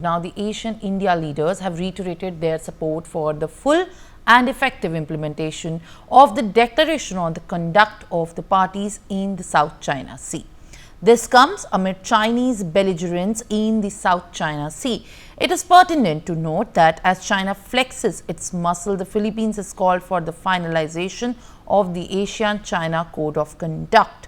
Now, the ASEAN-India leaders have reiterated their support for the full and effective implementation of the Declaration on the Conduct of the Parties in the South China Sea. This comes amid Chinese belligerence in the South China Sea. It is pertinent to note that as China flexes its muscle, the Philippines has called for the finalization of the ASEAN-China Code of Conduct.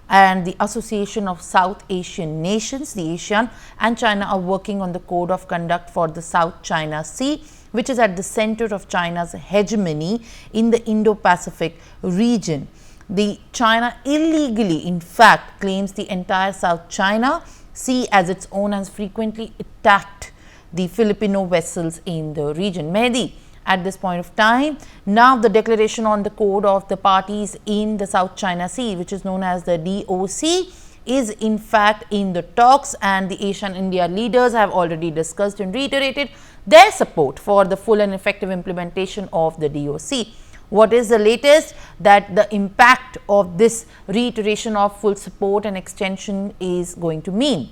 And the Association of South Asian Nations, the ASEAN and China, are working on the Code of Conduct for the South China Sea, which is at the center of China's hegemony in the Indo-Pacific region. The China illegally, in fact, claims the entire South China Sea as its own and has frequently attacked the Filipino vessels in the region. Mehdi, at this point of time, now the declaration on the code of the parties in the South China Sea, which is known as the DOC, is in fact in the talks, and the ASEAN-India leaders have already discussed and reiterated their support for the full and effective implementation of the DOC. What is the latest that the impact of this reiteration of full support and extension is going to mean?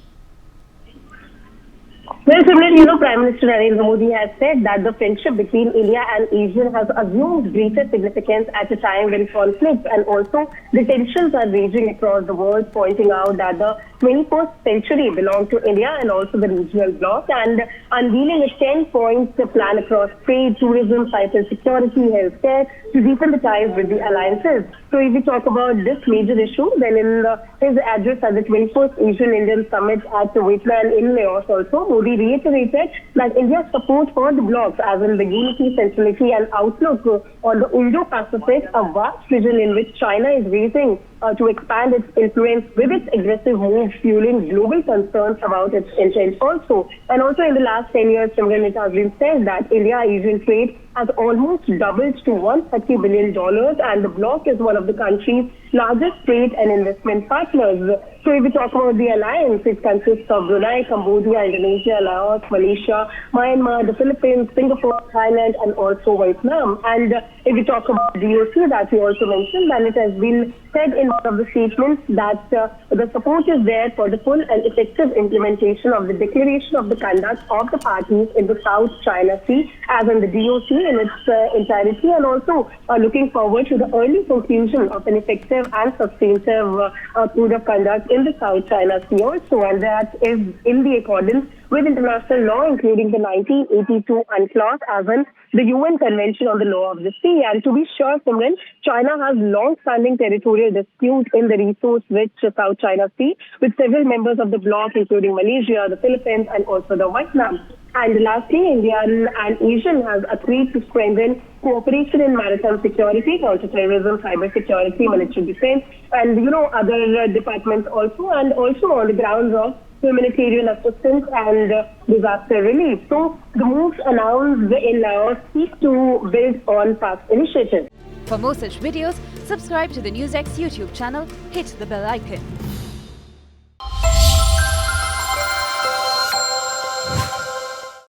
Well, similarly, Prime Minister Narendra Modi has said that the friendship between India and ASEAN has assumed greater significance at a time when conflicts and also the tensions are raging across the world, pointing out that the 21st century belongs to India and also the regional bloc, and unveiling a 10-point plan across trade, tourism, cybersecurity, healthcare to deepen the ties with the alliances. So if we talk about this major issue, then in his address at the 21st ASEAN-India Summit at Vietnam in Laos also, Modi reiterated that India's support for the blocs, as in the unity, centrality and outlook on the Indo-Pacific, a vast region in which China is racing to expand its influence with its aggressive moves, fueling global concerns about its intent also. And also in the last 10 years, it has been said that India-ASEAN trade has almost doubled to $130 billion, and the bloc is one of the country's largest trade and investment partners. So if we talk about the alliance, it consists of Brunei, Cambodia, Indonesia, Laos, Malaysia, Myanmar, the Philippines, Singapore, Thailand, and also Vietnam. And if we talk about DOC, that we also mentioned, then it has been said in one of the statements that the support is there for the full and effective implementation of the Declaration of the Conduct of the Parties in the South China Sea, as in the DOC in its entirety, and also looking forward to the early conclusion of an effective and substantive Code of Conduct in the South China Sea also, and that is in the accordance with international law, including the 1982 UNCLOS, as in the UN Convention on the Law of the Sea. And to be sure, Simran, China has long-standing territorial dispute in the resource-rich South China Sea with several members of the bloc, including Malaysia, the Philippines, and also the Vietnam. And lastly, India and ASEAN has agreed to strengthen cooperation in maritime security, counterterrorism, cybersecurity, military defense, and other departments also, and also on the grounds of humanitarian assistance and disaster relief. So the moves announced in Laos seek to build on past initiatives. For more such videos, subscribe to the NewsX YouTube channel, hit the bell icon.